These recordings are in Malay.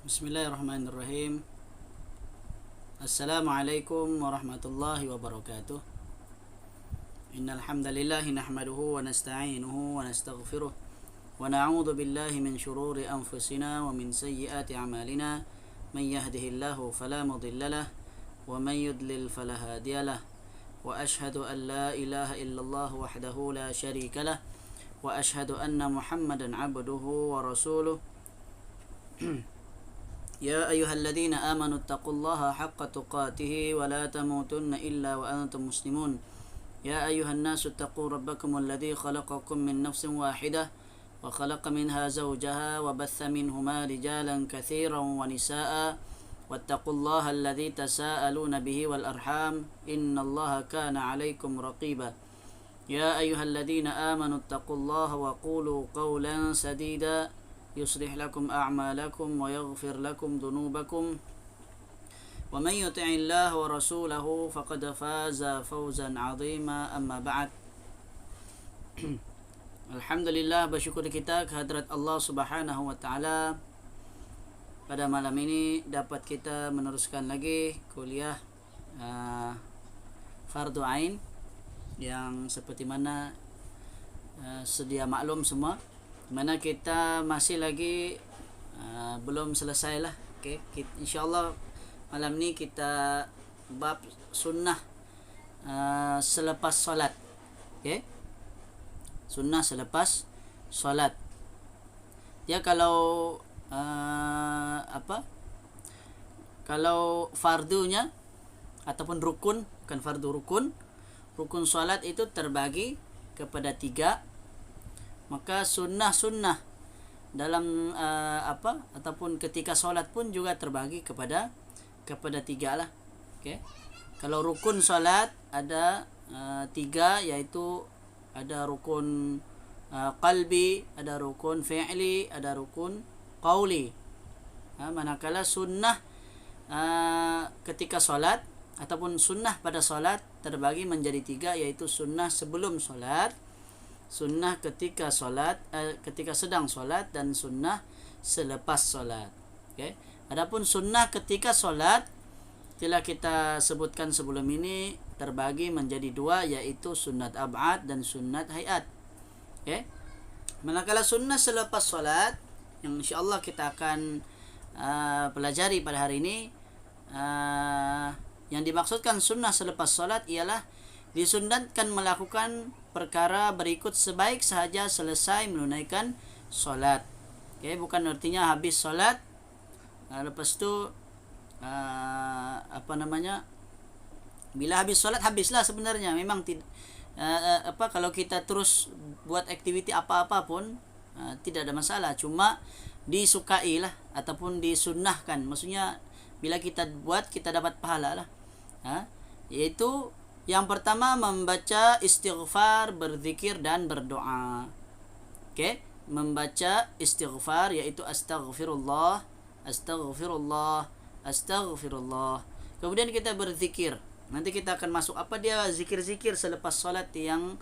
Bismillahirrahmanirrahim. Assalamualaikum warahmatullahi wabarakatuh. Innal hamdalillah nahmaduhu wa nasta'inuhu wa nastaghfiruh wa na'udzu billahi min shururi anfusina wa min sayyiati a'malina. Man yahdihillahu fala mudilla lahu wa man yudlil fala hadiya lahu. Wa ashhadu an la ilaha illallah wahdahu la syarika lahu wa ashhadu anna Muhammadan 'abduhu wa rasuluh. يا أيها الذين آمنوا اتقوا الله حق تقاته ولا تموتن إلا وأنتم مسلمون. يا أيها الناس اتقوا ربكم الذي خلقكم من نفس واحدة وخلق منها زوجها وبث منهما رجالا كثيرا ونساء واتقوا الله الذي تساءلون به والأرحام إن الله كان عليكم رقيبا. يا أيها الذين آمنوا اتقوا الله وقولوا قولا سديدا يصلح لكم أعمالكم ويغفر لكم ذنوبكم ومن يطع الله ورسوله فقد فاز فوزا عظيما. أما بعد. Alhamdulillah, bersyukur kita kehadrat Allah Subhanahu wa taala. Pada malam ini dapat kita meneruskan lagi kuliah Fardu Ain yang seperti mana sedia maklum semua, mana kita masih lagi belum selesai lah. Okay. InsyaAllah malam ni kita bab sunnah selepas solat. Okay. Sunnah selepas solat. Ya, kalau kalau fardunya ataupun rukun, bukan fardu, rukun solat itu terbagi kepada 3. Maka sunnah-sunnah dalam ataupun ketika solat pun juga terbagi kepada 3 lah. Okay. Kalau rukun solat ada 3, yaitu ada rukun qalbi, ada rukun fi'li, ada rukun qauli. Manakala sunnah ketika solat ataupun sunnah pada solat terbagi menjadi 3, yaitu sunnah sebelum solat, sunnah ketika solat, ketika sedang solat, dan sunnah selepas solat. Okay. Adapun sunnah ketika solat telah kita sebutkan sebelum ini terbagi menjadi 2, yaitu sunnat ab'ad dan sunnat hayat. Okay. Manakala sunnah selepas solat yang insyaAllah kita akan pelajari pada hari ini, yang dimaksudkan sunnah selepas solat ialah disunatkan melakukan perkara berikut sebaik sahaja selesai menunaikan solat. Okay, bukan artinya habis solat lepas tu bila habis solat habislah. Sebenarnya memang kalau kita terus buat aktiviti apa-apa pun tidak ada masalah, cuma disukailah ataupun disunnahkan. Maksudnya bila kita buat kita dapat pahala lah. Yaitu yang pertama membaca istighfar, berzikir dan berdoa. Okey, membaca istighfar yaitu astaghfirullah, astaghfirullah, astaghfirullah. Kemudian kita berzikir. Nanti kita akan masuk apa dia zikir-zikir selepas salat yang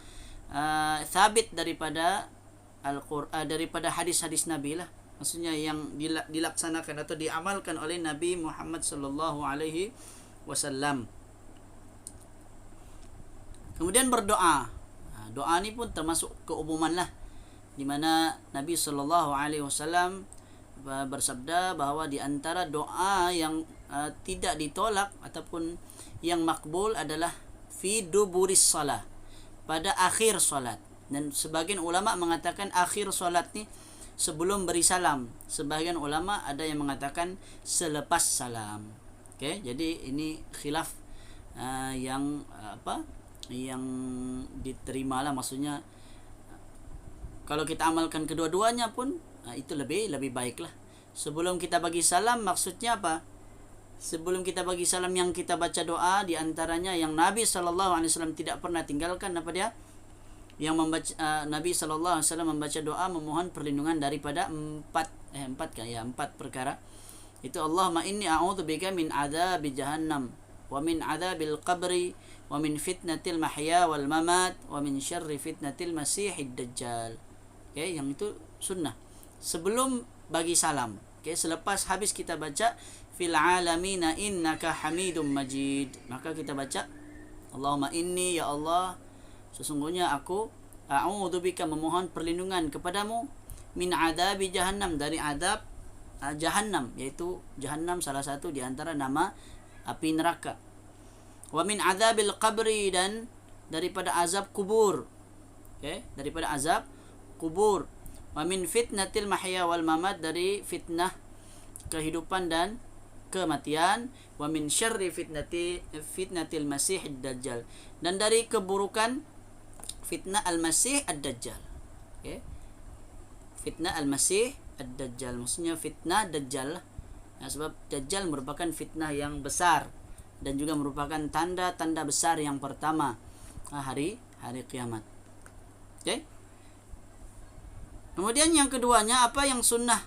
sabit daripada Al-Qur'an, daripada hadis-hadis Nabi lah. Maksudnya yang dilaksanakan atau diamalkan oleh Nabi Muhammad sallallahu alaihi wasallam. Kemudian berdoa. Doa ni pun termasuk keumuman lah, di mana Nabi sallallahu alaihi wasallam bersabda bahawa di antara doa yang tidak ditolak ataupun yang makbul adalah fi duburis salah, pada akhir solat. Dan sebagian ulama mengatakan akhir solat ni sebelum beri salam. Sebagian ulama ada yang mengatakan selepas salam. Okay, jadi ini khilaf yang yang diterima lah. Maksudnya kalau kita amalkan kedua-duanya pun itu lebih baik lah. Sebelum kita bagi salam, maksudnya apa? Sebelum kita bagi salam yang kita baca doa, di antaranya yang Nabi SAW tidak pernah tinggalkan apa dia? Yang membaca Nabi SAW membaca doa memohon perlindungan daripada 4 perkara. Itu Allahumma inni a'udzubika min adzabi jahannam wa min adzabil qabri wa min fitnatil mahya wal mamat wa min syarri fitnatil masihid dajjal. Okay, yang itu sunnah sebelum bagi salam. Okay, selepas habis kita baca fil alamina innaka hamidum majid, maka kita baca Allahumma inni, ya Allah, sesungguhnya aku a'udzubika, memohon perlindungan kepadamu, min adabi jahannam, dari adab jahannam, yaitu jahannam salah satu di antara nama api neraka. Wa min adzabil qabri, dan daripada azab kubur. Okay, daripada azab kubur. Wa min fitnatil mahya wal mamat, dari fitnah kehidupan dan kematian. Wa min syarri fitnatil masih ad-dajjal, dan dari keburukan fitnah al-masih ad-dajjal. Okay, fitnah al-masih ad-dajjal, maksudnya fitnah dajjal. Sebab dajjal merupakan fitnah yang besar dan juga merupakan tanda-tanda besar yang pertama hari kiamat. Okay? Kemudian yang keduanya, apa yang sunnah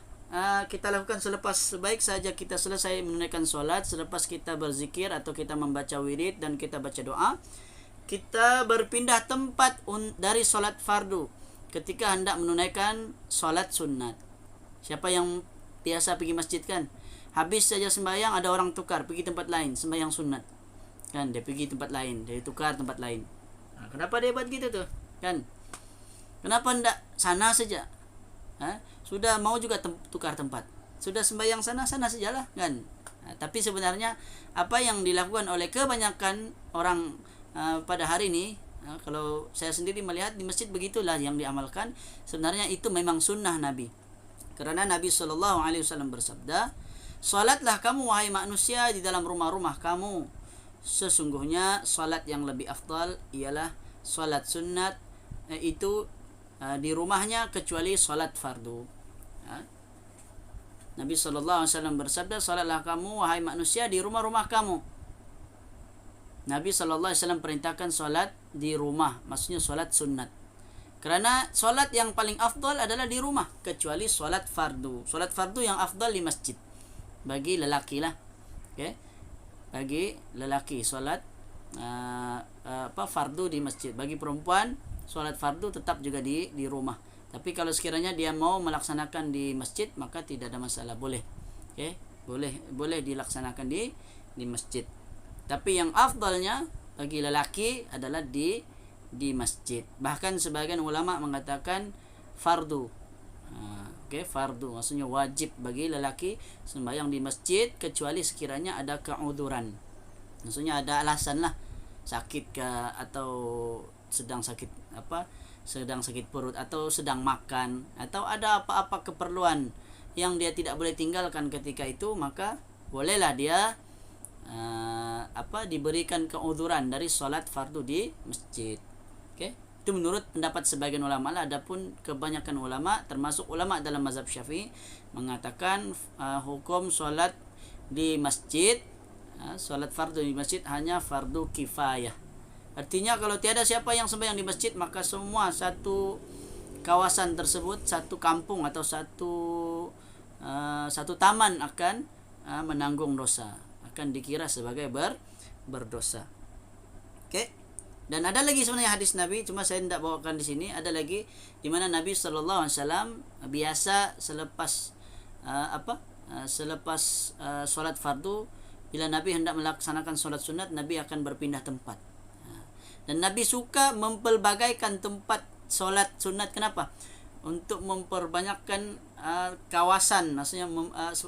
kita lakukan selepas, baik saja kita selesai menunaikan solat, selepas kita berzikir atau kita membaca wirid dan kita baca doa, kita berpindah tempat dari solat fardu ketika hendak menunaikan solat sunat. Siapa yang biasa pergi masjid kan, habis saja sembahyang ada orang tukar pergi tempat lain sembahyang sunat kan, dia pergi tempat lain, dia tukar tempat lain. Kenapa dia buat gitu tuh kan? Kenapa hendak sana saja? Sudah mau juga tukar tempat, sudah sembahyang sana sajalah kan. Tapi sebenarnya apa yang dilakukan oleh kebanyakan orang pada hari ini, kalau saya sendiri melihat di masjid begitulah yang diamalkan. Sebenarnya itu memang sunnah Nabi, karena Nabi SAW bersabda, salatlah kamu wahai manusia di dalam rumah-rumah kamu, sesungguhnya salat yang lebih afdal ialah salat sunat itu di rumahnya, kecuali salat fardu. Nabi SAW bersabda, salatlah kamu wahai manusia di rumah-rumah kamu. Nabi SAW perintahkan salat di rumah, maksudnya salat sunat. Kerana solat yang paling afdal adalah di rumah, kecuali solat fardu. Solat fardu yang afdal di masjid bagi lelaki lah. Okay? Bagi lelaki solat fardu di masjid. Bagi perempuan solat fardu tetap juga di rumah. Tapi kalau sekiranya dia mau melaksanakan di masjid, maka tidak ada masalah, boleh. Okay? Boleh dilaksanakan di masjid. Tapi yang afdalnya bagi lelaki adalah di masjid. Bahkan sebagian ulama mengatakan fardu. Fardu maksudnya wajib bagi lelaki sembahyang di masjid, kecuali sekiranya ada keudzuran. Maksudnya ada alasan lah, sakit ke, atau sedang sakit perut, atau sedang makan, atau ada apa-apa keperluan yang dia tidak boleh tinggalkan ketika itu, maka bolehlah dia diberikan keudzuran dari solat fardu di masjid. Okay? Itu menurut pendapat sebagian ulama lah. Adapun kebanyakan ulama, termasuk ulama dalam mazhab Syafi'i, mengatakan hukum solat di masjid, solat fardu di masjid hanya fardu kifayah. Artinya kalau tiada siapa yang sembahyang di masjid, maka semua satu kawasan tersebut, satu kampung atau satu taman akan menanggung dosa, akan dikira sebagai berdosa. Okay? Dan ada lagi sebenarnya hadis Nabi, cuma saya tidak bawakan di sini. Ada lagi di mana Nabi SAW biasa selepas solat fardu, bila Nabi hendak melaksanakan solat sunat, Nabi akan berpindah tempat. Dan Nabi suka mempelbagaikan tempat solat sunat. Kenapa? Untuk memperbanyakkan kawasan, maksudnya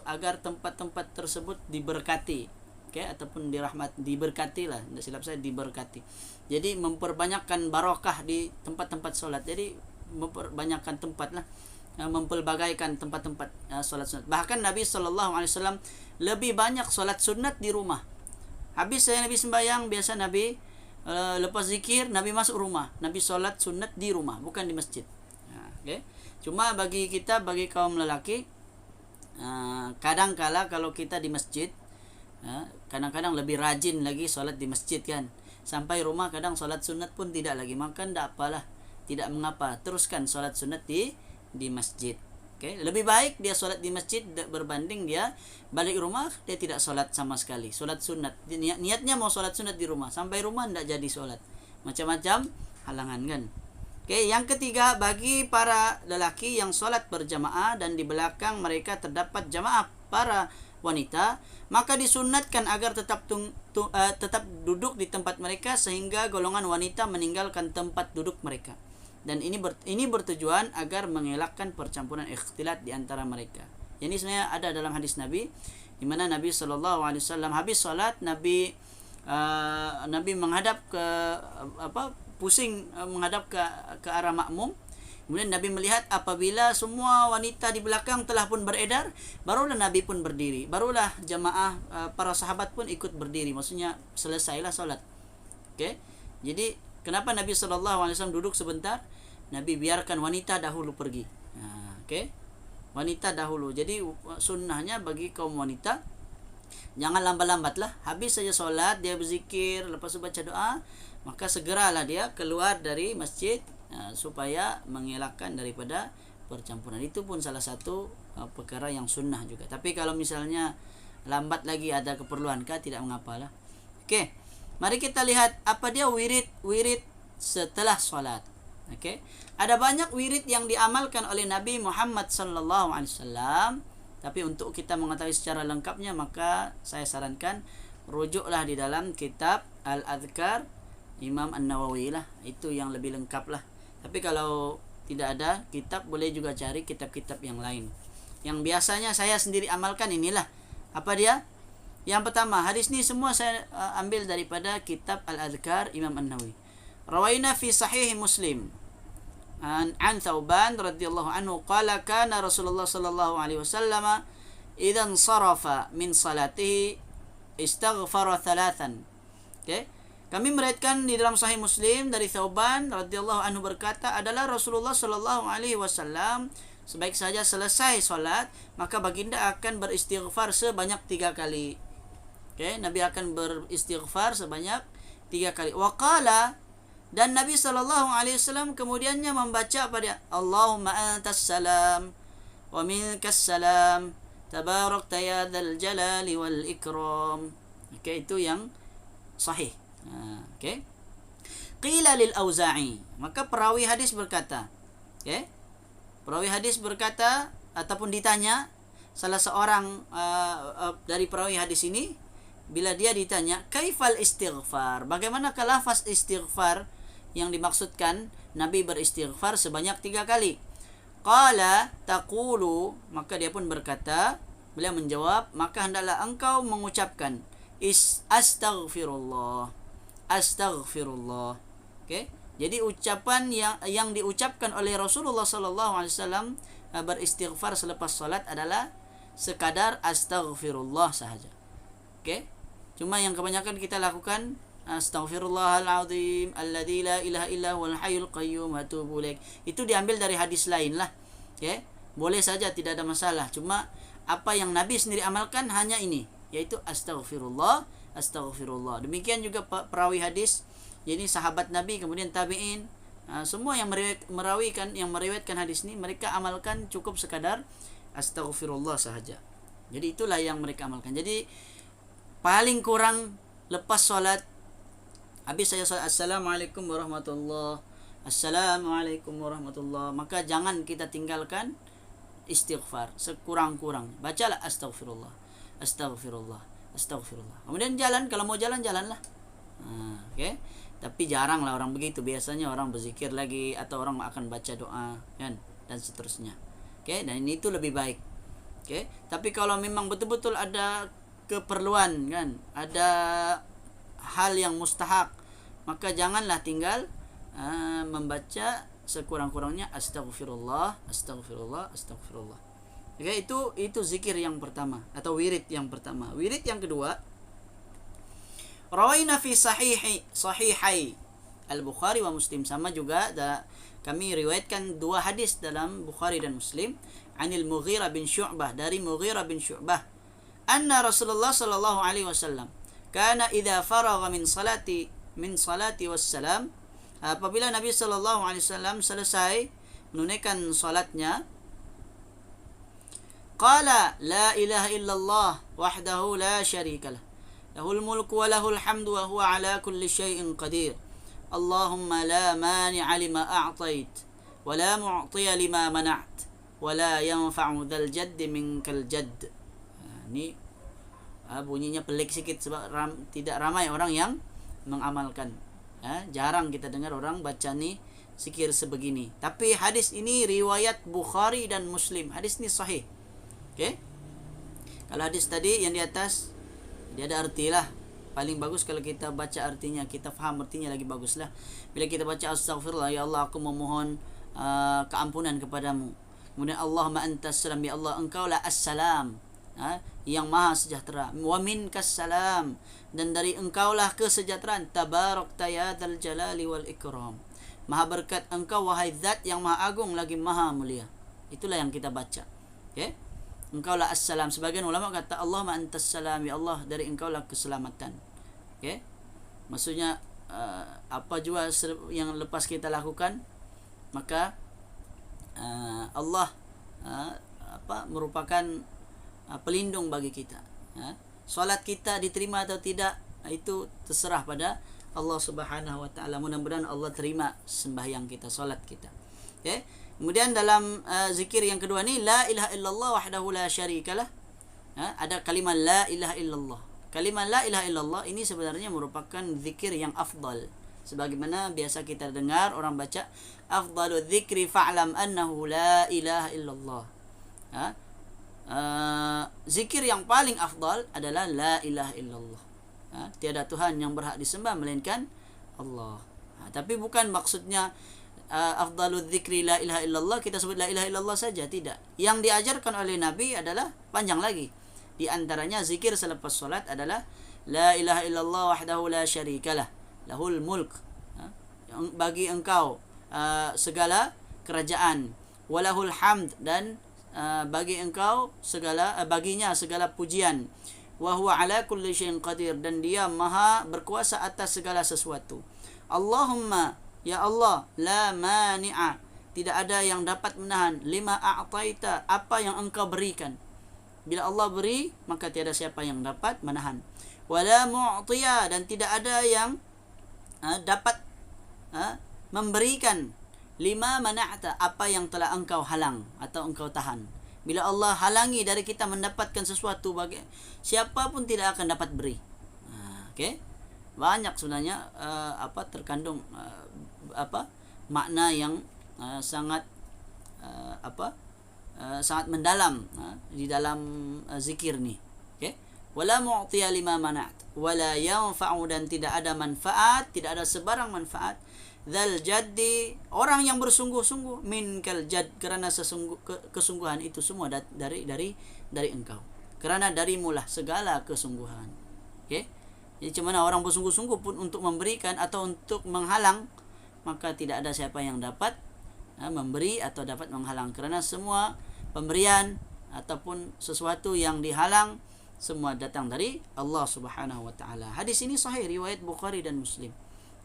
agar tempat-tempat tersebut diberkati, ataupun diberkati lah, tidak silap saya, diberkati. Jadi memperbanyakkan barokah di tempat-tempat solat. Jadi memperbanyakkan tempat lah, mempelbagaikan tempat-tempat solat sunat. Bahkan Nabi SAW lebih banyak solat sunat di rumah. Habis saya Nabi sembahyang, biasa Nabi lepas zikir, Nabi masuk rumah, Nabi solat sunat di rumah, bukan di masjid. Cuma bagi kita, bagi kaum lelaki, kadang-kala kalau kita di masjid, kadang-kadang lebih rajin lagi solat di masjid kan. Sampai rumah kadang solat sunat pun tidak lagi, maka tidak apalah, tidak mengapa, teruskan solat sunat di masjid. Lebih baik dia solat di masjid berbanding dia balik rumah dia tidak solat sama sekali, solat sunat. Niatnya mau solat sunat di rumah, sampai rumah tidak jadi solat, macam-macam halangan kan. Okey, yang ketiga, bagi para lelaki yang solat berjamaah dan di belakang mereka terdapat jamaah para wanita, maka disunatkan agar tetap duduk di tempat mereka sehingga golongan wanita meninggalkan tempat duduk mereka. Dan ini bertujuan agar mengelakkan percampuran ikhtilat di antara mereka. Ini sebenarnya ada dalam hadis Nabi, di mana Nabi SAW habis solat, Nabi menghadap ke pusing menghadap ke arah makmum. Kemudian Nabi melihat apabila semua wanita di belakang telah pun beredar, barulah Nabi pun berdiri. Barulah jamaah para sahabat pun ikut berdiri. Maksudnya selesailah solat. Okey. Jadi kenapa Nabi SAW duduk sebentar? Nabi biarkan wanita dahulu pergi. Okey. Wanita dahulu. Jadi sunnahnya bagi kaum wanita, jangan lambat-lambatlah. Habis saja solat, dia berzikir, lepas itu baca doa, maka segeralah dia keluar dari masjid supaya mengelakkan daripada percampuran. Itu pun salah satu perkara yang sunnah juga. Tapi kalau misalnya lambat lagi ada keperluankah, tidak mengapalah. Okey. Mari kita lihat apa dia wirid setelah solat. Okey. Ada banyak wirid yang diamalkan oleh Nabi Muhammad sallallahu alaihi wasallam. Tapi untuk kita mengetahui secara lengkapnya, maka saya sarankan rujuklah di dalam kitab Al-Adhkar Imam An-Nawawi lah. Itu yang lebih lengkap lah. Tapi kalau tidak ada kitab, boleh juga cari kitab-kitab yang lain. Yang biasanya saya sendiri amalkan inilah. Apa dia? Yang pertama, hadis ni semua saya ambil daripada kitab Al-Adhkar Imam An-Nawawi. Rawaina fi sahih Muslim an Thauban radhiyallahu anhu qala kana Rasulullah sallallahu alaihi wasallam idan sarafa min salatihi istaghfara thalathan. Okey. Kami meriwayatkan di dalam sahih Muslim dari Thauban radhiyallahu anhu berkata, adalah Rasulullah sallallahu alaihi wasallam sebaik saja selesai solat, maka baginda akan beristighfar sebanyak 3 kali. Okey, Nabi akan beristighfar sebanyak 3 kali. Wa qala, dan Nabi sallallahu alaihi wasallam kemudiannya membaca pada Allahumma antas salam wa minkas salam tabarakta ya dzal jalali wal ikram. Okey, itu yang sahih. Okey. Qila lil Auza'i, maka perawi hadis berkata, okey. Perawi hadis berkata ataupun ditanya salah seorang dari perawi hadis ini, bila dia ditanya kaifal istighfar, bagaimanakah lafaz istighfar yang dimaksudkan Nabi beristighfar sebanyak 3 kali. Qala taqulu, maka dia pun berkata, beliau menjawab, maka hendaklah engkau mengucapkan astaghfirullah. Astaghfirullah. Okey. Jadi ucapan yang diucapkan oleh Rasulullah sallallahu alaihi wasallam beristighfar selepas salat adalah sekadar astaghfirullah sahaja. Okey. Cuma yang kebanyakan kita lakukan astaghfirullahalazim alladzi la ilaha illa huwal hayyul qayyum wa atubu ilaik. Itu diambil dari hadis lain lah. Okey. Boleh saja, tidak ada masalah. Cuma apa yang Nabi sendiri amalkan hanya ini, yaitu astaghfirullah, astaghfirullah. Demikian juga perawi hadis, jadi sahabat Nabi kemudian tabi'in, semua yang meriwayatkan hadis ini, mereka amalkan cukup sekadar astaghfirullah sahaja. Jadi itulah yang mereka amalkan. Jadi paling kurang lepas solat, habis saya solat assalamualaikum warahmatullah, assalamualaikum warahmatullah, maka jangan kita tinggalkan istighfar sekurang-kurang. Bacalah astaghfirullah, astaghfirullah, astaghfirullah. Kemudian jalan, kalau mau jalanlah. Okey. Tapi jaranglah orang begitu. Biasanya orang berzikir lagi atau orang akan baca doa kan, dan seterusnya. Okey, dan ini itu lebih baik. Okey. Tapi kalau memang betul-betul ada keperluan kan, ada hal yang mustahak, maka janganlah tinggal membaca sekurang-kurangnya astaghfirullah, astaghfirullah, astaghfirullah. Okey, itu zikir yang pertama atau wirid yang pertama. Wirid yang kedua, rawaina fi sahihai Al-Bukhari wa Muslim, sama juga kami riwayatkan 2 hadis dalam Bukhari dan Muslim, anil Mughirah bin Syu'bah, dari Mughirah bin Syu'bah, anna Rasulullah sallallahu alaihi wasallam kana idza faragha min salati wassalam, apabila Nabi sallallahu alaihi wasallam selesai menunaikan salatnya, qala la ilaha illallah wahdahu la syarika lah, lahul mulku wa lahul hamdu wa huwa ala kulli syai'in qadir, Allahumma la mani'a lima a'tait wa la mu'tiya lima mana'at wa la yanfa'u dzal jaddi minkal jadd. Ini bunyinya pelik sikit sebab tidak ramai orang yang mengamalkan. Jarang kita dengar orang baca ni zikir sebegini. Tapi hadis ini riwayat Bukhari dan Muslim. Hadis ini sahih. Okey. Kalau hadis tadi yang di atas dia ada artilah. Paling bagus kalau kita baca artinya, kita faham artinya lagi baguslah. Bila kita baca astaghfirullah, ya Allah aku memohon keampunan kepadamu. Kemudian Allahumma antas salam, ya Allah engkaulah as-salam, yang maha sejahtera. Wa minkas salam, dan dari engkaulah kesejahteraan. Tabarakta ya dzal jalali wal ikram. Maha berkat engkau wahai zat yang maha agung lagi maha mulia. Itulah yang kita baca. Okey. Engkaulah as-salam. Sebagian ulama kata Allahumma antas salam, ya Allah dari engkaulah keselamatan. Okey. Maksudnya apa jua yang lepas kita lakukan, maka Allah merupakan pelindung bagi kita. Solat kita diterima atau tidak itu terserah pada Allah Subhanahu wa taala. Mudah-mudahan Allah terima sembahyang kita, solat kita. Okey. Kemudian dalam zikir yang kedua ni, la ilaha illallah wahdahu la syarikalah. Ada kalimat la ilaha illallah. Kalimat la ilaha illallah ini sebenarnya merupakan zikir yang afdal. Sebagaimana biasa kita dengar orang baca, afdalu dzikri fa'lam annahu la ilaha illallah. Zikir yang paling afdal adalah la ilaha illallah. Tiada Tuhan yang berhak disembah melainkan Allah. Tapi bukan maksudnya afdalu dzikri la ilaha illallah kita sebut la ilaha illallah saja, tidak. Yang diajarkan oleh Nabi adalah panjang lagi. Di antaranya zikir selepas solat adalah la ilaha illallah wahdahu la syarikalah lahul mulk, bagi engkau segala kerajaan, walahul hamd, dan bagi engkau segala baginya segala pujian, wa huwa ala kulli syai'in qadir, dan dia maha berkuasa atas segala sesuatu. Allahumma, ya Allah, la mani'a, tidak ada yang dapat menahan, lima a'taita, apa yang engkau berikan. Bila Allah beri, maka tiada siapa yang dapat menahan. Wala mu'tiya, dan tidak ada yang dapat memberikan, lima mana'ta, apa yang telah engkau halang atau engkau tahan. Bila Allah halangi dari kita mendapatkan sesuatu, bagi siapa pun tidak akan dapat beri. Okey. Banyak sebenarnya terkandung makna yang sangat sangat mendalam di dalam zikir ni. Okey. Wala mu'tiya lima mana'at wala yanfa'u, dan tidak ada manfaat, tidak ada sebarang manfaat, dzal jaddi, orang yang bersungguh-sungguh, minkal jadd, kerana kesungguhan itu semua dari engkau, kerana darimulah segala kesungguhan. Okey. Jadi macam mana orang bersungguh-sungguh pun untuk memberikan atau untuk menghalang, maka tidak ada siapa yang dapat memberi atau dapat menghalang, kerana semua pemberian ataupun sesuatu yang dihalang semua datang dari Allah Subhanahu wa taala. Hadis ini sahih, riwayat Bukhari dan Muslim.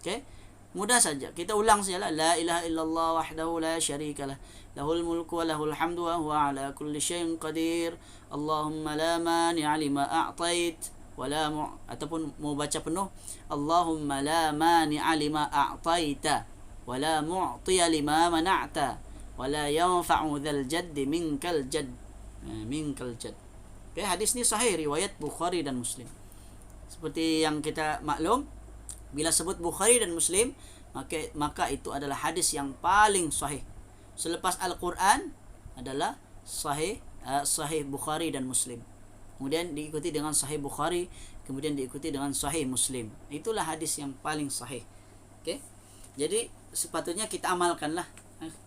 Okey. Mudah saja. Kita ulang sajalah, la ilaha illallah wahdahu la syarikalah, lahul mulku wa lahul hamdu wa huwa ala kulli syai'in qadir. Allahumma la mani'a lima a'tait wa la ataupun mau baca penuh, Allahumma la mani'a lima a'taita wa la mu'tiya lima mana'ta wa la yanfa'u dzal jaddi minkal jadd. Minkal jadd. Okay, hadis ni sahih, riwayat Bukhari dan Muslim. Seperti yang kita maklum, bila sebut Bukhari dan Muslim, maka itu adalah hadis yang paling sahih. Selepas Al-Quran adalah sahih Bukhari dan Muslim. Kemudian diikuti dengan sahih Bukhari, kemudian diikuti dengan sahih Muslim. Itulah hadis yang paling sahih. Okey. Jadi sepatutnya kita amalkanlah.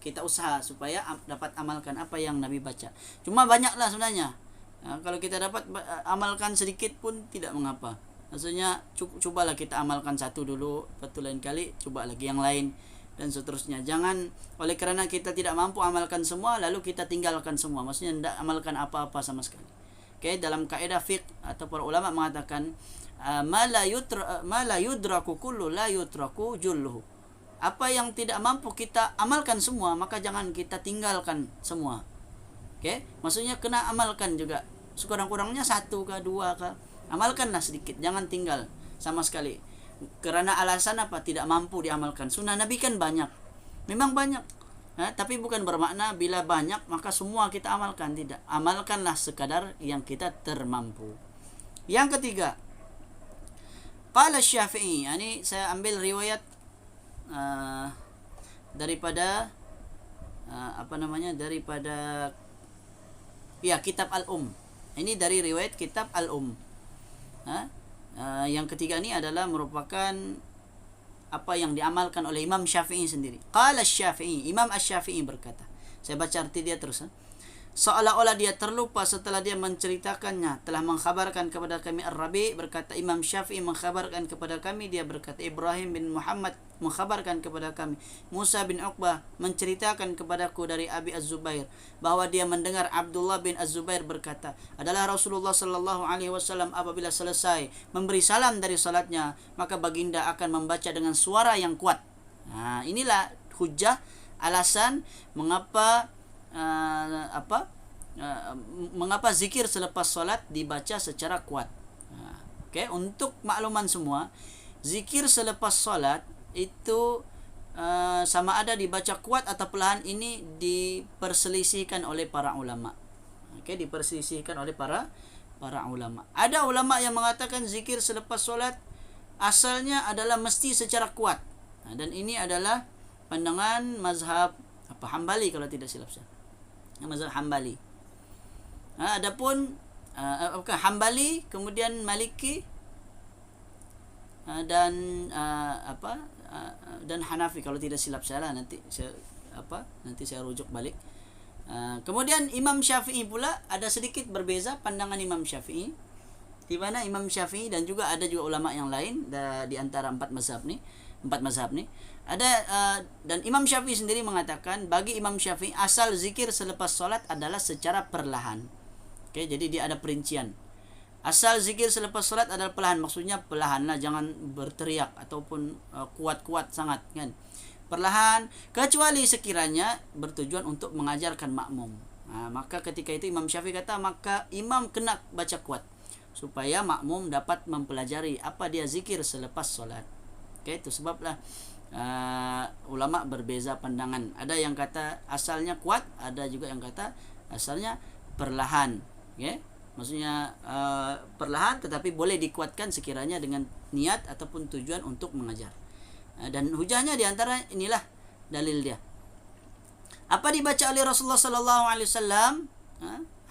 Kita usaha supaya dapat amalkan apa yang Nabi baca. Cuma banyaklah sebenarnya. Kalau kita dapat amalkan sedikit pun tidak mengapa. Maksudnya cubalah kita amalkan satu dulu, lepas tu lain kali cuba lagi yang lain, dan seterusnya. Jangan oleh kerana kita tidak mampu amalkan semua lalu kita tinggalkan semua. Maksudnya tidak amalkan apa-apa sama sekali. Okay, dalam kaedah fiqh atau para ulama mengatakan ma la yudraku kullu la yutraku julluhu. Apa yang tidak mampu kita amalkan semua, maka jangan kita tinggalkan semua. Okay? Maksudnya kena amalkan juga. Sekurang-kurangnya satu ke dua ke. Amalkanlah sedikit, jangan tinggal sama sekali. Kerana alasan apa? Tidak mampu diamalkan. Sunnah Nabi kan banyak. Memang banyak. Tapi bukan bermakna bila banyak maka semua kita amalkan. Tidak. Amalkanlah sekadar yang kita termampu. Yang ketiga, qala Syafi'i. Ini saya ambil riwayat daripada daripada kitab Al-Um. Ini dari riwayat kitab Al-Um. Yang ketiga ini adalah merupakan apa yang diamalkan oleh Imam Syafi'i sendiri. Qala Syafi'i, Imam Asy-Syafi'i berkata. Saya baca arti dia terus. Seolah-olah dia terlupa setelah dia menceritakannya. Telah mengkhabarkan kepada kami Ar-Rabi' berkata Imam Syafi'i mengkhabarkan kepada kami, dia berkata Ibrahim bin Muhammad mengkhabarkan kepada kami, Musa bin Uqbah menceritakan kepadaku dari Abi Az-Zubair bahwa dia mendengar Abdullah bin Az-Zubair berkata, adalah Rasulullah sallallahu alaihi wasallam apabila selesai memberi salam dari salatnya, maka baginda akan membaca dengan suara yang kuat. Inilah hujjah, alasan mengapa mengapa zikir selepas solat dibaca secara kuat. Untuk makluman semua, zikir selepas solat itu sama ada dibaca kuat atau perlahan, ini diperselisihkan oleh para ulama. Diperselisihkan oleh para ulama. Ada ulama yang mengatakan zikir selepas solat asalnya adalah mesti secara kuat. Dan ini adalah pandangan mazhab Hambali kalau tidak silap saya. Mazhab Hambali. Adapun Hambali, kemudian Maliki dan dan Hanafi kalau tidak silap saya, nanti saya rujuk balik. Kemudian Imam Syafi'i pula ada sedikit berbeza pandangan Imam Syafi'i, di mana Imam Syafi'i dan juga ada juga ulama yang lain di antara empat mazhab ni ada dan Imam Syafi'i sendiri mengatakan, bagi Imam Syafi'i asal zikir selepas solat adalah secara perlahan. Jadi dia ada perincian. Asal zikir selepas solat adalah perlahan, maksudnya perlahanlah, jangan berteriak ataupun kuat-kuat sangat kan. Perlahan, kecuali sekiranya bertujuan untuk mengajarkan makmum. Maka ketika itu Imam Syafi'i kata, maka imam kena baca kuat supaya makmum dapat mempelajari apa dia zikir selepas solat. Itu sebablah ulama berbeza pandangan. Ada yang kata asalnya kuat, ada juga yang kata asalnya perlahan. Maksudnya perlahan tetapi boleh dikuatkan sekiranya dengan niat ataupun tujuan untuk mengajar. Dan hujahnya di antara inilah dalil dia. Apa dibaca oleh Rasulullah sallallahu alaihi wasallam?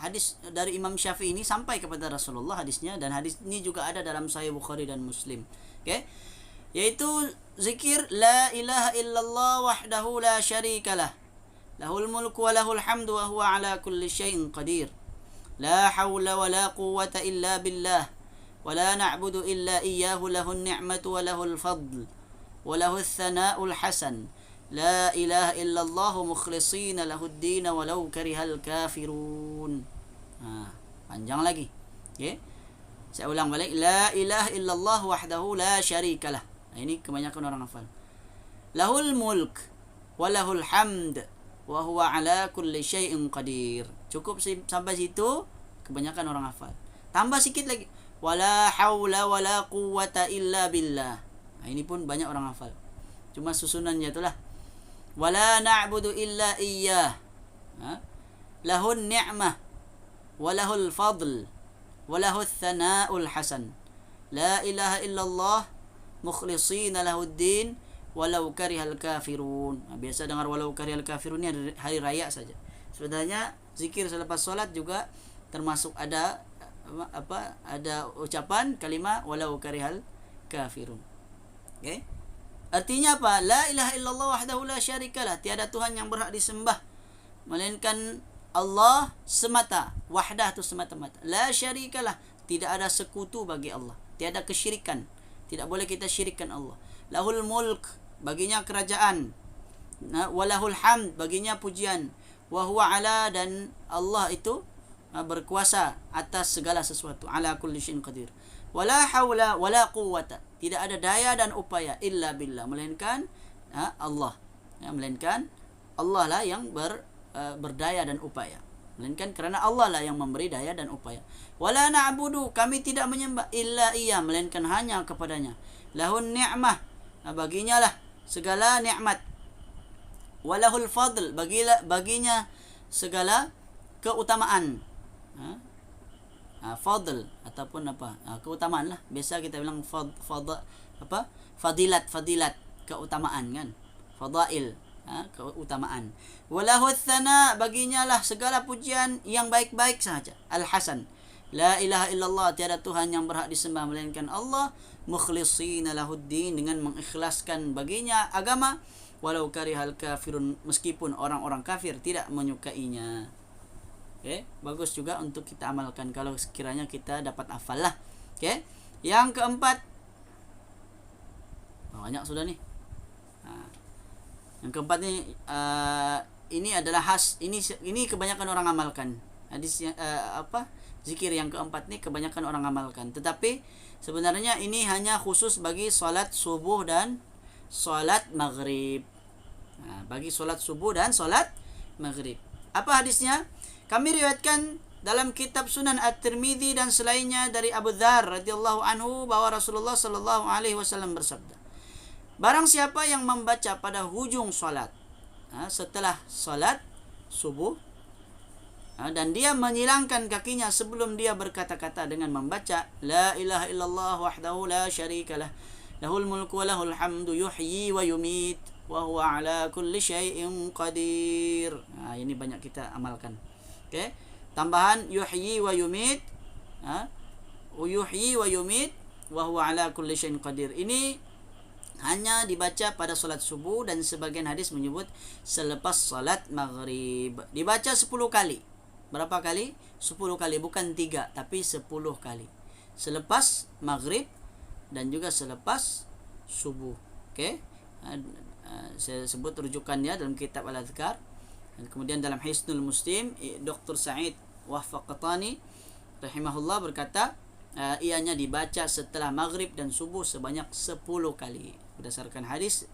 Hadis dari Imam Syafi'i ini sampai kepada Rasulullah hadisnya, dan hadis ini juga ada dalam Sahih Bukhari dan Muslim. Yaitu zikir la ilaha illallah wahdahu la syarikalah, lahul mulku wa lahul hamdu wa huwa ala kulli syai'in qadir, la hawla wa la quwwata illa billah, wa la na'budu illa iyyahu, lahun ni'matu wa lahul fadl wa lahul thana'ul hasan, la ilaha illallah mukhlishina lahud din walau karihal kafirun. Panjang lagi. Saya ulang balik, la ilaha illallah wahdahu la syarikalah. Ini kebanyakan orang hafal. Lahul mulk wa lahul hamd wa huwa ala kulli syai'in qadir. Cukup sampai situ, kebanyakan orang hafal. Tambah sikit lagi, wala haula wala quwwata illa billah. Ini pun banyak orang hafal. Cuma susunannya itulah. Wala na'budu illa iyyah. Lahun ni'mah wa lahul fadl wa lahul thana'ul hasan. La ilaha illallah mukhlishina lahuddin walau karihal kafirun. Biasa dengar walau karihal kafirun ini hari raya saja. Sebenarnya zikir selepas solat juga termasuk ada ucapan kalimat walau karihal kafirun. Artinya apa? La ilaha illallah wahdahu la syarikalah, tiada Tuhan yang berhak disembah melainkan Allah semata. Wahdah itu semata-mata. La syarikalah, tidak ada sekutu bagi Allah, tiada kesyirikan. Tidak boleh kita syirikkan Allah. Lahul mulk, baginya kerajaan. Walahul hamd, baginya pujian. Wa huwa ala, dan Allah itu berkuasa atas segala sesuatu. Ala kulli syai'in qadir. Wala haula wala quwwata, tidak ada daya dan upaya illa billah, melainkan Allah. Melainkan Allah lah yang berdaya dan upaya. Melainkan kerana Allah lah yang memberi daya dan upaya. Wala na'budu, kami tidak menyembah illa iya, melainkan hanya kepadanya. lahun ni'mah, baginya lah segala nikmat. Walahul fadl, baginya segala keutamaan. Fadl ataupun keutamaan lah. Biasa kita bilang fadilat, keutamaan kan. Fadail, keutamaan. Walahul thana, baginya lah segala pujian yang baik-baik sahaja. Al-hasan. La ilaha illallah, tiada Tuhan yang berhak disembah melainkan Allah, mukhlishina lahuddin, dengan mengikhlaskan baginya agama, walau karihal kafirun, meskipun orang-orang kafir tidak menyukainya. Bagus juga untuk kita amalkan kalau sekiranya kita dapat hafal lah. Yang keempat, banyak sudah nih. Yang keempat ni, ini adalah ini kebanyakan orang amalkan. Hadis yang zikir yang keempat ni kebanyakan orang amalkan. Tetapi sebenarnya ini hanya khusus bagi solat subuh dan solat maghrib. Bagi solat subuh dan solat maghrib. Apa hadisnya? Kami riwayatkan dalam kitab Sunan At-Tirmidzi dan selainnya dari Abu Dzar radhiyallahu anhu bahwa Rasulullah sallallahu alaihi wasallam bersabda, barang siapa yang membaca pada hujung solat, setelah solat subuh, dan dia menyilangkan kakinya sebelum dia berkata-kata dengan membaca la ilaha illallah wahdahu la syarikalah, lahul mulku wa lahul hamdu yuhyi wa yumit wa huwa ala kulli syai'in qadir. Ini banyak kita amalkan. Tambahan yuhyi wa yumit, yuhyi wa yumit wa huwa ala kulli syai'in qadir. Ini hanya dibaca pada solat subuh dan sebagian hadis menyebut selepas solat maghrib. Dibaca 10 kali. Berapa kali? 10 kali, bukan 3 tapi 10 kali. Selepas maghrib dan juga selepas subuh. Saya sebut rujukannya dalam kitab Al-Adhkar. Dan kemudian dalam Hisnul Muslim, Dr. Sa'id Wahfaqatani rahimahullah berkata, ianya dibaca setelah maghrib dan subuh sebanyak 10 kali. Berdasarkan hadis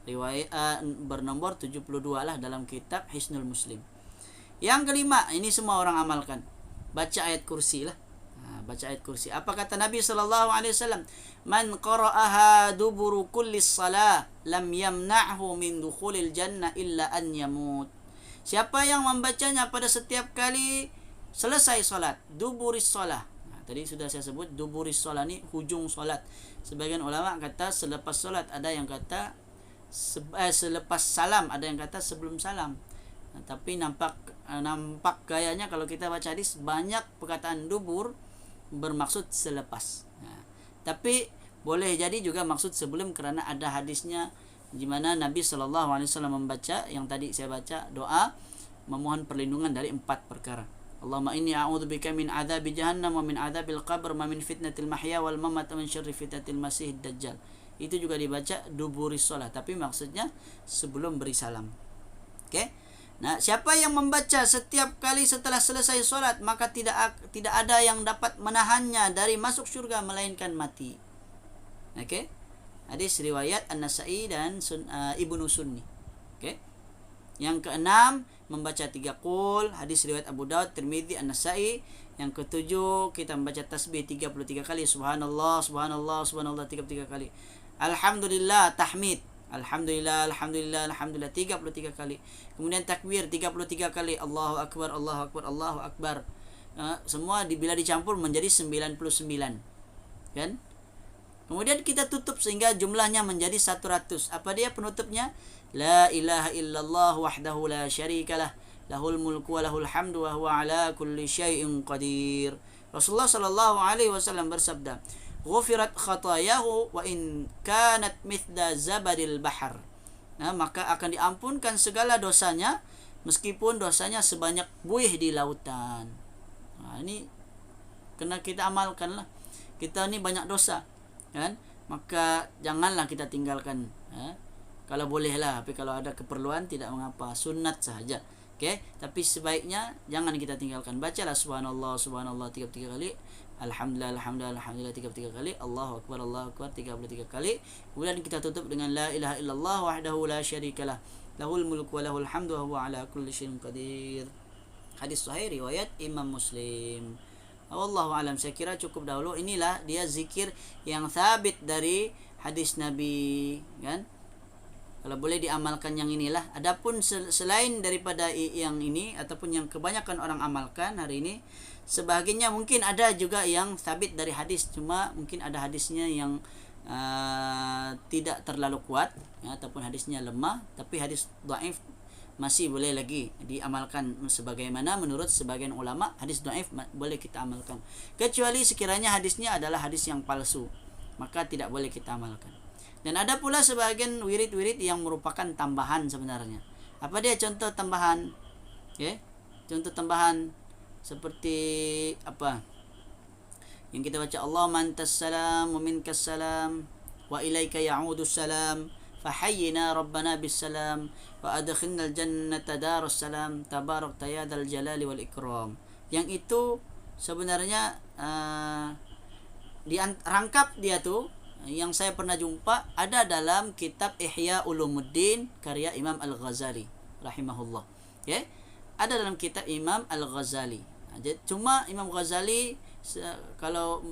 riwayat bernomor 72 lah dalam kitab Hisnul Muslim. Yang kelima, ini semua orang amalkan. Baca ayat kursi lah. Baca ayat kursi. Apa kata Nabi SAW? Man qara'aha duburu kullis salah lam yamna'hu min dukhulil jannah illa an yamut. Siapa yang membacanya pada setiap kali selesai solat, duburis solah. Tadi sudah saya sebut duburis solah ni hujung solat. Sebagian ulama kata selepas solat, ada yang kata selepas salam, ada yang kata sebelum salam. Tapi nampak gayanya kalau kita baca hadis banyak perkataan dubur bermaksud selepas. Tapi boleh jadi juga maksud sebelum, kerana ada hadisnya di mana Nabi SAW membaca yang tadi saya baca, doa memohon perlindungan dari 4 perkara. Allahumma inni a'udzubika min adzabi jahannam wa min adzabil qabr wa min fitnatil mahya wal mamat wa min syarri fitnatil masiihid dajjal. Itu juga dibaca duburis shalah, tapi maksudnya sebelum beri salam. Nah, siapa yang membaca setiap kali setelah selesai solat, maka tidak ada yang dapat menahannya dari masuk syurga melainkan mati. Hadis riwayat An-Nasa'i dan Ibnu Sunni. Yang keenam, membaca 3 qul, hadis riwayat Abu Daud, Tirmidzi, An-Nasa'i. Yang ketujuh, kita membaca tasbih 33 kali, subhanallah, subhanallah, subhanallah 33 kali. Alhamdulillah, tahmid, alhamdulillah, alhamdulillah, alhamdulillah 33 kali. Kemudian takbir 33 kali, Allahu akbar, Allahu akbar, Allahu akbar. Semua bila dicampur menjadi 99. Kan? Kemudian kita tutup sehingga jumlahnya menjadi 100. Apa dia penutupnya? La ilaha illallah wahdahu la syarikalah, lahul mulku wa lahul hamdu wa huwa ala kulli syai'in qadir. Rasulullah sallallahu alaihi wasallam bersabda, "Ghufirat khatayahu wa in kanat mithla zabadil bahar." Maka akan diampunkan segala dosanya meskipun dosanya sebanyak buih di lautan. Ini kena kita amalkanlah. Kita ni banyak dosa, kan? Maka janganlah kita tinggalkan. Kalau bolehlah, tapi kalau ada keperluan tidak mengapa, sunat sahaja. Tapi sebaiknya jangan kita tinggalkan. Bacalah subhanallah, subhanallah 33 kali, alhamdulillah, alhamdulillah, alhamdulillah 33 kali, Allahu akbar, Allahu akbar 33 kali. Kemudian kita tutup dengan la ilaha illallah wahdahu la syarikalah, lahul mulku wa lahul hamdu wa huwa ala kulli syai'in qadir. Hadis sahih riwayat Imam Muslim. Wallahu alam, saya kira cukup dahulu. Inilah dia zikir yang sabit dari hadis Nabi, kan? Kalau boleh diamalkan yang inilah. Adapun selain daripada yang ini ataupun yang kebanyakan orang amalkan hari ini, sebahagiannya mungkin ada juga yang sabit dari hadis, cuma mungkin ada hadisnya yang tidak terlalu kuat, ya, ataupun hadisnya lemah, tapi hadis dhaif masih boleh lagi diamalkan sebagaimana menurut sebagian ulama. Hadis dhaif boleh kita amalkan, kecuali sekiranya hadisnya adalah hadis yang palsu, maka tidak boleh kita amalkan. Dan ada pula sebagian wirid-wirid yang merupakan tambahan sebenarnya. Apa dia contoh tambahan? Okay? Contoh tambahan seperti apa? Yang kita baca, Allahumma antas salam wa minkas salam wa ilaika ya'udus salam fahayyina rabbana bis salam wa adkhilna al-jannata darus salam tabarakta ya dzal jalali wal ikram. Yang itu sebenarnya rangkap dia tuh yang saya pernah jumpa ada dalam kitab Ihya Ulumuddin karya Imam Al-Ghazali rahimahullah. Okay? Ada dalam kitab Imam Al-Ghazali. Cuma Imam Ghazali kalau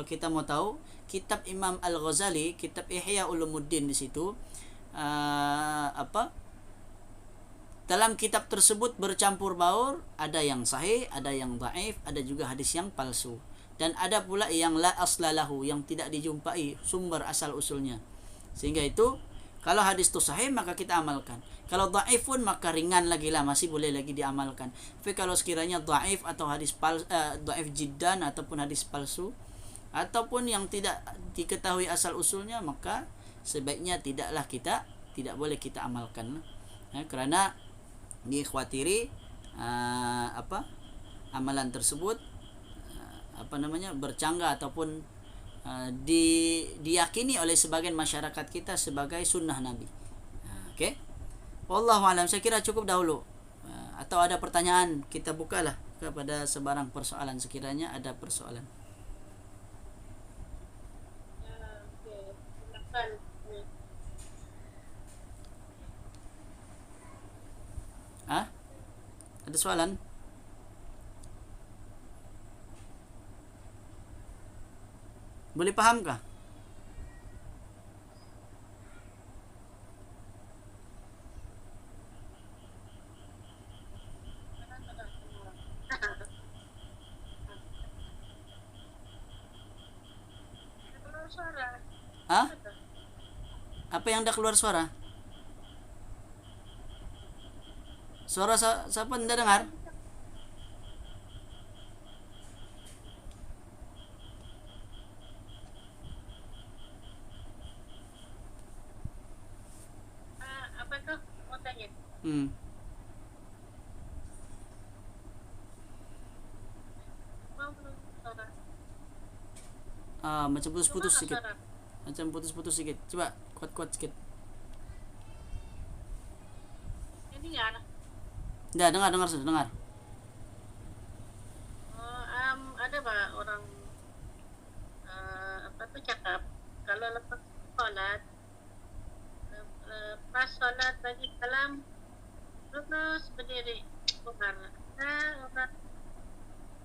kita mau tahu kitab Imam Al-Ghazali, kitab Ihya Ulumuddin di situ dalam kitab tersebut bercampur baur, ada yang sahih, ada yang dhaif, ada juga hadis yang palsu. Dan ada pula yang la aslalahu, yang tidak dijumpai sumber asal usulnya. Sehingga itu kalau hadis itu sahih maka kita amalkan. Kalau dhaif pun maka ringan lagi lah, masih boleh lagi diamalkan. Tapi kalau sekiranya dhaif atau hadis dhaif jiddan ataupun hadis palsu ataupun yang tidak diketahui asal usulnya, maka sebaiknya tidak boleh kita amalkan. Kerana dikhawatiri amalan tersebut bercanggah ataupun diyakini oleh sebagian masyarakat kita sebagai sunnah Nabi. Okey. Wallahu alam, saya kira cukup dahulu. Atau ada pertanyaan, kita bukalah kepada sebarang persoalan sekiranya ada persoalan. Ada soalan? Boleh faham kah? Apa yang dah keluar suara? Suara siapa anda dengar? Macam putus-putus sikit. Macam putus-putus sikit. Coba kuat-kuat sikit. Dah dengar sudah dengar. Ada pak orang cakap kalau lepas solat, pas solat bagi salam terus berdiri.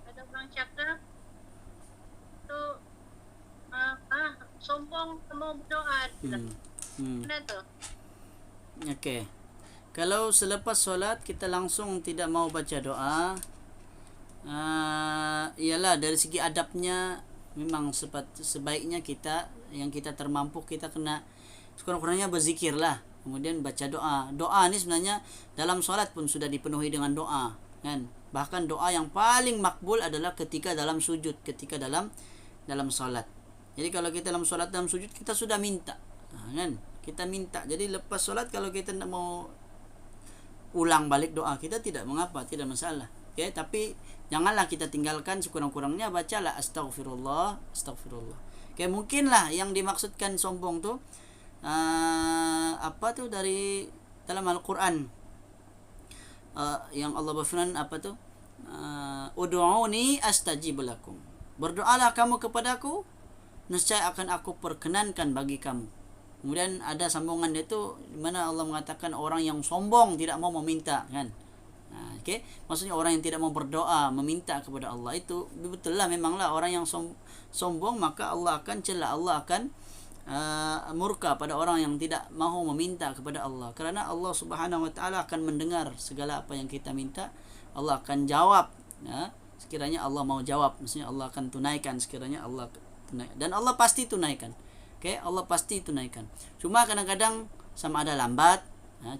Ada orang cakap tu sombong mau berdoa. Mana tu? Okey. Kalau selepas solat kita langsung tidak mau baca doa, ialah dari segi adabnya memang sebaiknya kita yang kita termampu kita kena sekurang-kurangnya berzikir lah, kemudian baca doa. Doa ni sebenarnya dalam solat pun sudah dipenuhi dengan doa, kan? Bahkan doa yang paling makbul adalah ketika dalam sujud, ketika dalam solat. Jadi kalau kita dalam solat dalam sujud kita sudah minta, kan? Kita minta. Jadi lepas solat kalau kita nak mau ulang balik doa kita tidak mengapa, tidak masalah. Okay? Tapi janganlah kita tinggalkan, sekurang-kurangnya bacalah astaghfirullah. Okay, mungkinlah yang dimaksudkan sombong tu dari dalam Al-Quran, yang Allah berfirman ud'uni astajib lakum, berdoalah kamu kepadaku nescaya akan aku perkenankan bagi kamu. Kemudian ada sambungan dia tu di mana Allah mengatakan orang yang sombong tidak mau meminta, kan? Okey, maksudnya orang yang tidak mau berdoa, meminta kepada Allah, itu betul lah, memanglah orang yang sombong, maka Allah akan cela, Allah akan murka pada orang yang tidak mahu meminta kepada Allah. Kerana Allah Subhanahu wa taala akan mendengar segala apa yang kita minta. Allah akan jawab, sekiranya Allah mau jawab, maksudnya Allah akan tunaikan sekiranya Allah tunaikan, dan Allah pasti tunaikan. Okey, Allah pasti tunaikan. Cuma kadang-kadang sama ada lambat,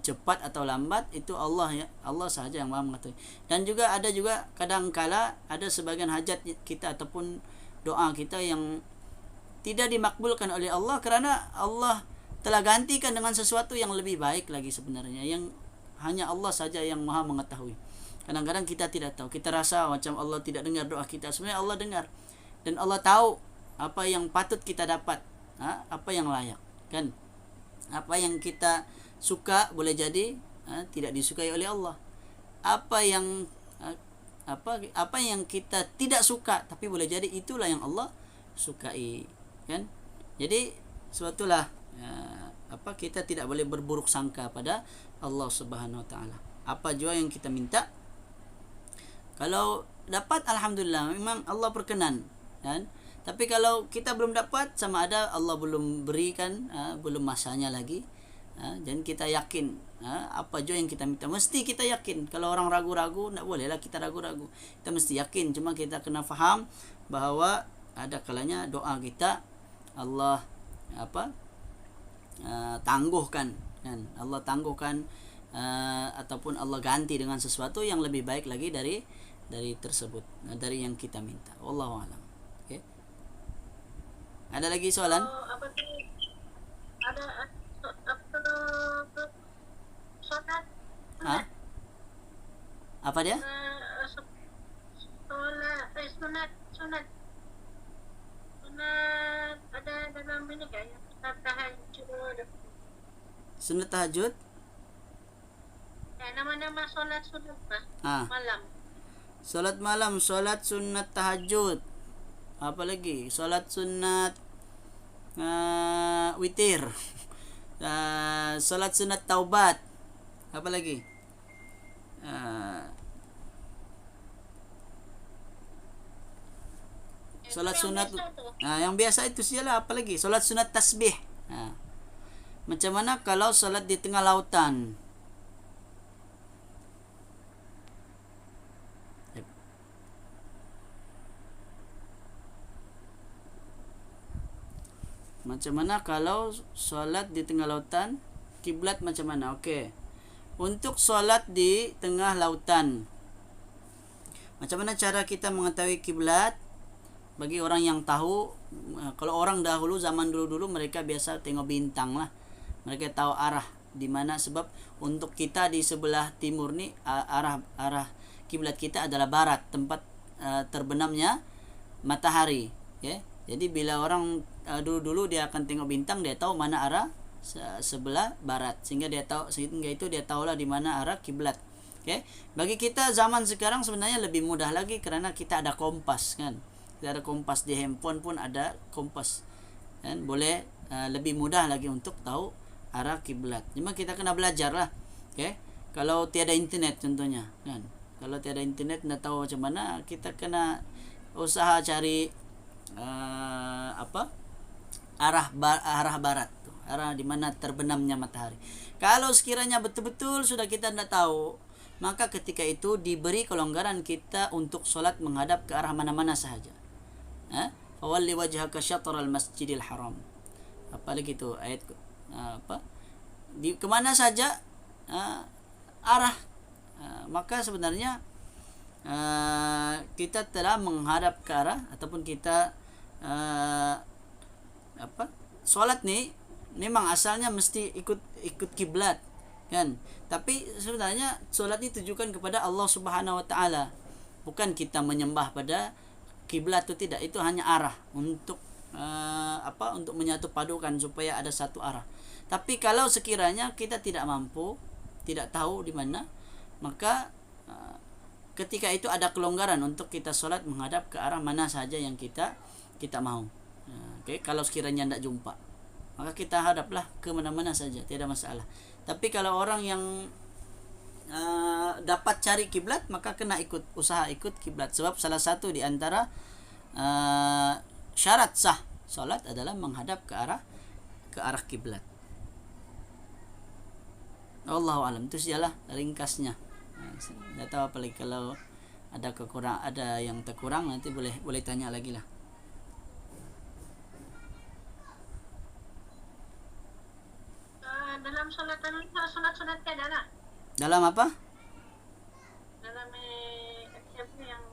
cepat atau lambat, itu Allah sahaja yang Maha mengetahui. Dan juga ada juga kadang-kala ada sebagian hajat kita ataupun doa kita yang tidak dimakbulkan oleh Allah kerana Allah telah gantikan dengan sesuatu yang lebih baik lagi sebenarnya, yang hanya Allah saja yang Maha mengetahui. Kadang-kadang kita tidak tahu, kita rasa macam Allah tidak dengar doa kita, sebenarnya Allah dengar, dan Allah tahu apa yang patut kita dapat, apa yang layak, kan? Apa yang kita suka boleh jadi tidak disukai oleh Allah. Apa yang kita tidak suka tapi boleh jadi itulah yang Allah sukai, kan? Jadi sebetulnya kita tidak boleh berburuk sangka pada Allah Subhanahu wa taala. Apa jua yang kita minta, kalau dapat alhamdulillah, memang Allah perkenan, kan? Tapi kalau kita belum dapat, sama ada Allah belum berikan, belum masanya lagi. Dan kita yakin, apa jua yang kita minta mesti kita yakin. Kalau orang ragu-ragu, tak bolehlah kita ragu-ragu. Kita mesti yakin. Cuma kita kena faham bahawa ada kalanya doa kita Allah tangguhkan, kan? Allah tangguhkan, ataupun Allah ganti dengan sesuatu yang lebih baik lagi dari tersebut, dari yang kita minta. Wallahu a'lam. Okey. Ada lagi soalan? Apa tu? Ada solat? Apa dia? Sunat ada dalam ini kan, tahajud. Sunat tahajud? Nama-nama solat sunat malam. Solat malam, solat sunat tahajud. Apa lagi? Solat sunat witir. Solat sunat taubat. Apa lagi? Solat sunat yang biasa itu sialah. Apa lagi? Solat sunat tasbih. Macam mana kalau solat di tengah lautan? Macam mana kalau solat di tengah lautan? Kiblat macam mana? Okey. Untuk solat di tengah lautan, macam mana cara kita mengetahui kiblat? Bagi orang yang tahu, kalau orang dahulu, zaman dulu-dulu, mereka biasa tengok bintang lah. Mereka tahu arah di mana, sebab untuk kita di sebelah timur ni, arah kiblat kita adalah barat, tempat terbenamnya matahari, ya. Jadi bila orang dulu-dulu dia akan tengok bintang, dia tahu mana arah sebelah barat, sehingga itu dia tahulah di mana arah kiblat. Okay? Bagi kita zaman sekarang sebenarnya lebih mudah lagi kerana kita ada kompas, kan? Kita ada kompas di handphone pun ada kompas, kan? Boleh lebih mudah lagi untuk tahu arah kiblat. Cuma kita kena belajar lah. Okay? Kalau tiada internet contohnya, kan? Kalau tiada internet nak tahu macam mana, kita kena usaha cari arah barat, arah di mana terbenamnya matahari. Kalau sekiranya betul-betul sudah kita tidak tahu, maka ketika itu diberi kelonggaran kita untuk solat menghadap ke arah mana-mana sahaja. Fawalli wajhaka syatral masjidil haram. Apa lagi tu ayat di kemana saja arah, maka sebenarnya kita telah menghadap ke arah, ataupun kita solat ni memang asalnya mesti ikut kiblat, kan? Tapi sebenarnya solat ini tujukan kepada Allah Subhanahu wa taala, bukan kita menyembah pada kiblat itu, tidak. Itu hanya arah untuk untuk menyatu padukan supaya ada satu arah. Tapi kalau sekiranya kita tidak mampu, tidak tahu di mana, maka ketika itu ada kelonggaran untuk kita solat menghadap ke arah mana saja yang kita mahu. Okay? Kalau sekiranya tidak jumpa, maka kita hadaplah ke mana-mana saja, tiada masalah. Tapi kalau orang yang dapat cari kiblat, maka kena usaha ikut kiblat, sebab salah satu di antara syarat sah solat adalah menghadap ke arah kiblat. Wallahu alam, itu sajalah ringkasnya. Tidak tahu apa lagi, kalau ada yang terkurang nanti boleh tanya lagi lah. Dalam solat sunat ada nak? Dalam apa? Dalam siapa yang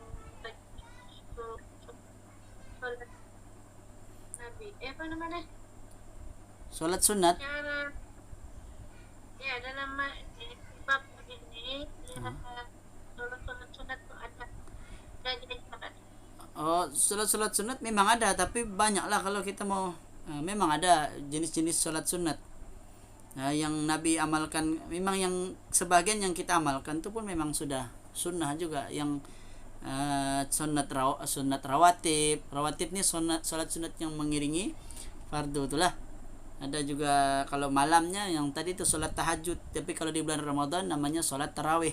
solat Nabi? Apa namanya? Solat sunat. Cara ya dalam bab ini solat sunat tu ada jenis apa? Oh, solat sunat memang ada, tapi banyaklah kalau kita mau. Memang ada jenis-jenis solat sunat. Yang Nabi amalkan, memang yang sebagian yang kita amalkan itu pun memang sudah sunnah juga. Yang sunat rawatib ni solat sunat yang mengiringi fardu itulah. Ada juga kalau malamnya yang tadi itu solat tahajud, tapi kalau di bulan Ramadan namanya solat tarawih,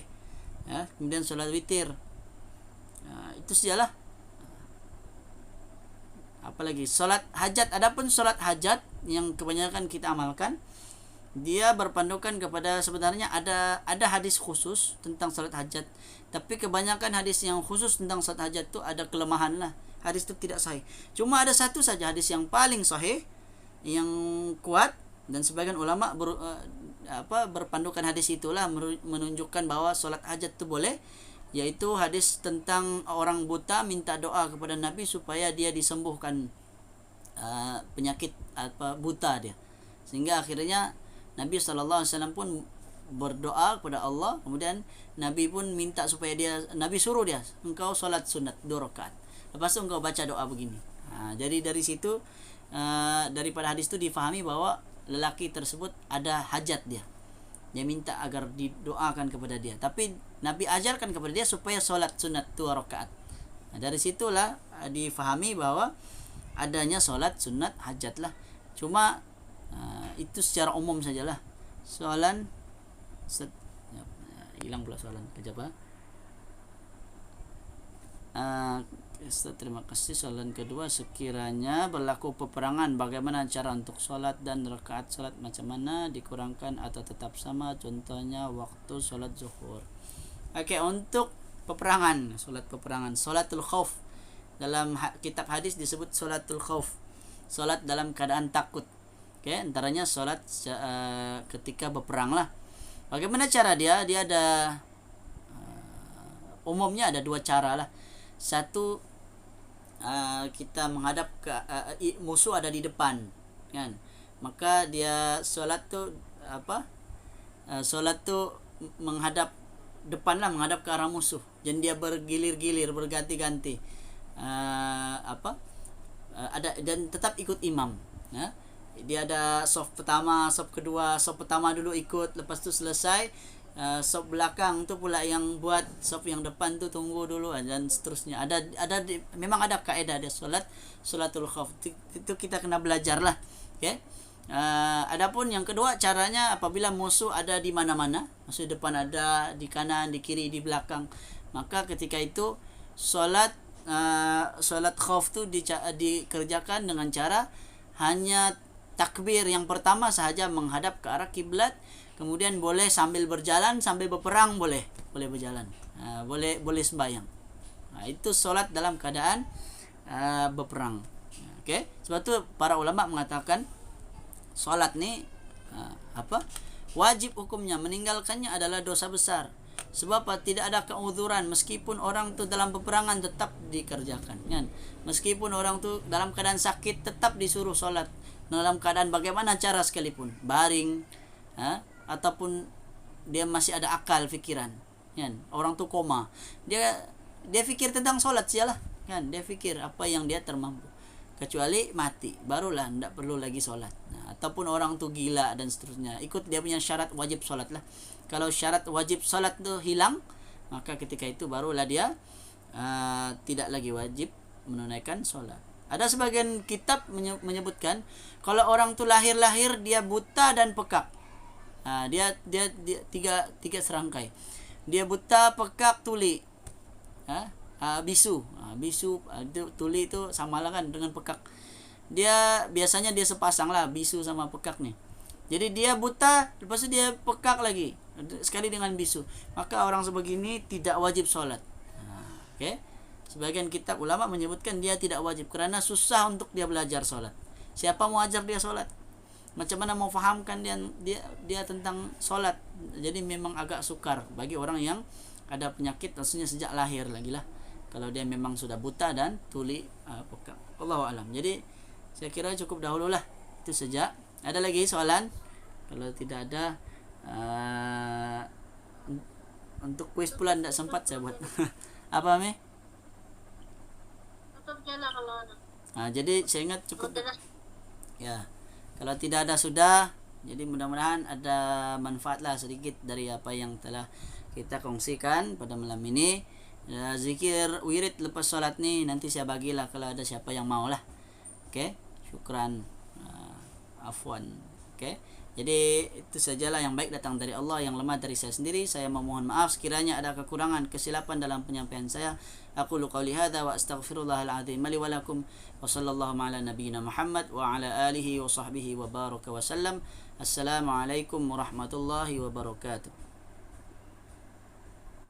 ya. Kemudian solat witir, itu sajalah. Apalagi solat hajat. Adapun solat hajat yang kebanyakan kita amalkan, dia berpandukan kepada, sebenarnya ada hadis khusus tentang salat hajat, tapi kebanyakan hadis yang khusus tentang salat hajat itu ada kelemahan lah. Hadis itu tidak sahih. Cuma ada satu saja hadis yang paling sahih, yang kuat, dan sebagian ulama berpandukan hadis itulah menunjukkan bahwa salat hajat itu boleh, yaitu hadis tentang orang buta minta doa kepada Nabi supaya dia disembuhkan penyakit buta dia, sehingga akhirnya Nabi SAW pun berdoa kepada Allah. Kemudian Nabi pun minta supaya Nabi suruh dia, engkau solat sunat 2 rakaat, lepas itu engkau baca doa begini. Jadi dari situ, daripada hadis itu difahami bahwa lelaki tersebut ada hajat, dia minta agar didoakan kepada dia, tapi Nabi ajarkan kepada dia supaya solat sunat 2 rakaat. Dari situlah difahami bahwa adanya solat sunat hajat lah. Cuma itu secara umum sajalah. Soalan hilang pula soalan. Kejap. Terima kasih. Soalan kedua, sekiranya berlaku peperangan, bagaimana cara untuk solat dan rakaat solat macam mana, dikurangkan atau tetap sama? Contohnya waktu solat zuhur. Okey, untuk peperangan, solat peperangan, solatul khauf, dalam kitab hadis disebut solatul khauf, solat dalam keadaan takut. Okay, antaranya solat ketika berperang lah. Bagaimana cara dia? Dia ada umumnya ada 2 cara lah. Satu, kita menghadap ke musuh ada di depan, kan? Maka dia solat tu solat tu menghadap depan lah, menghadap ke arah musuh. Dan dia bergilir-gilir, berganti-ganti. Ada, dan tetap ikut imam, ya. Dia ada soft pertama, soft kedua. Soft pertama dulu ikut, lepas tu selesai, soft belakang tu pula yang buat, soft yang depan tu tunggu dulu, dan seterusnya. Memang ada kaedah dia solatul khauf. Itu kita kena belajar lah. Okay? Adapun yang kedua caranya, apabila musuh ada di mana-mana, musuh depan ada, di kanan, di kiri, di belakang, maka ketika itu solat khauf tu dikerjakan dengan cara hanya takbir yang pertama sahaja menghadap ke arah kiblat, kemudian boleh sambil berjalan, sambil berperang boleh berjalan, boleh sembahyang. Itu solat dalam keadaan berperang. Okey, sebab tu para ulama mengatakan solat ni wajib hukumnya, meninggalkannya adalah dosa besar. Sebab tidak ada keuzuran, meskipun orang tu dalam peperangan tetap dikerjakan, kan? Meskipun orang tu dalam keadaan sakit tetap disuruh solat, dalam keadaan bagaimana cara sekalipun, baring, ataupun dia masih ada akal fikiran, kan? Orang tu koma, dia fikir tentang solat sialah, kan? Dia fikir apa yang dia termampu, kecuali mati barulah tidak perlu lagi solat. Ataupun orang tu gila dan seterusnya, ikut dia punya syarat wajib solat lah. Kalau syarat wajib solat tu hilang, maka ketika itu barulah dia tidak lagi wajib menunaikan solat. Ada sebagian kitab menyebutkan kalau orang tu lahir dia buta dan pekak, Dia tiga serangkai. Dia buta, pekak, tuli. Bisu. Tuli itu samalah kan dengan pekak. Dia biasanya dia sepasang lah, bisu sama pekak nih. Jadi dia buta, lepas itu dia pekak lagi sekali dengan bisu. Maka orang sebegini tidak wajib sholat. Okey. Sebagian kitab ulama menyebutkan dia tidak wajib kerana susah untuk dia belajar sholat. Siapa mau ajar dia sholat? Macam mana mau fahamkan dia tentang sholat? Jadi memang agak sukar bagi orang yang ada penyakit maksudnya sejak lahir lagi lah. Kalau dia memang sudah buta dan tuli pekak. Allahu alam. Jadi saya kira cukup dahululah. Itu saja. Ada lagi soalan? Kalau tidak ada, untuk kuis pula tidak sempat saya buat. Apa Mi? Tutup je lah kalau ada. Jadi saya ingat cukup. Kalau tidak, Ya, kalau tidak ada sudah. Jadi mudah-mudahan ada manfaatlah sedikit dari apa yang telah kita kongsikan pada malam ini. Zikir wirid lepas solat ni nanti saya bagilah kalau ada siapa yang mau lah. Okey, syukran, afwan. Okey, jadi itu sajalah yang baik datang dari Allah, yang lemah dari saya sendiri. Saya memohon maaf sekiranya ada kekurangan, kesilapan dalam penyampaian saya. Aqulu qawli hadza wa astaghfirullahal azim li wa lakum wa sallallahu ala nabiyyina Muhammad wa ala alihi wa sahbihi wa baraka wa sallam. Assalamualaikum warahmatullahi wabarakatuh.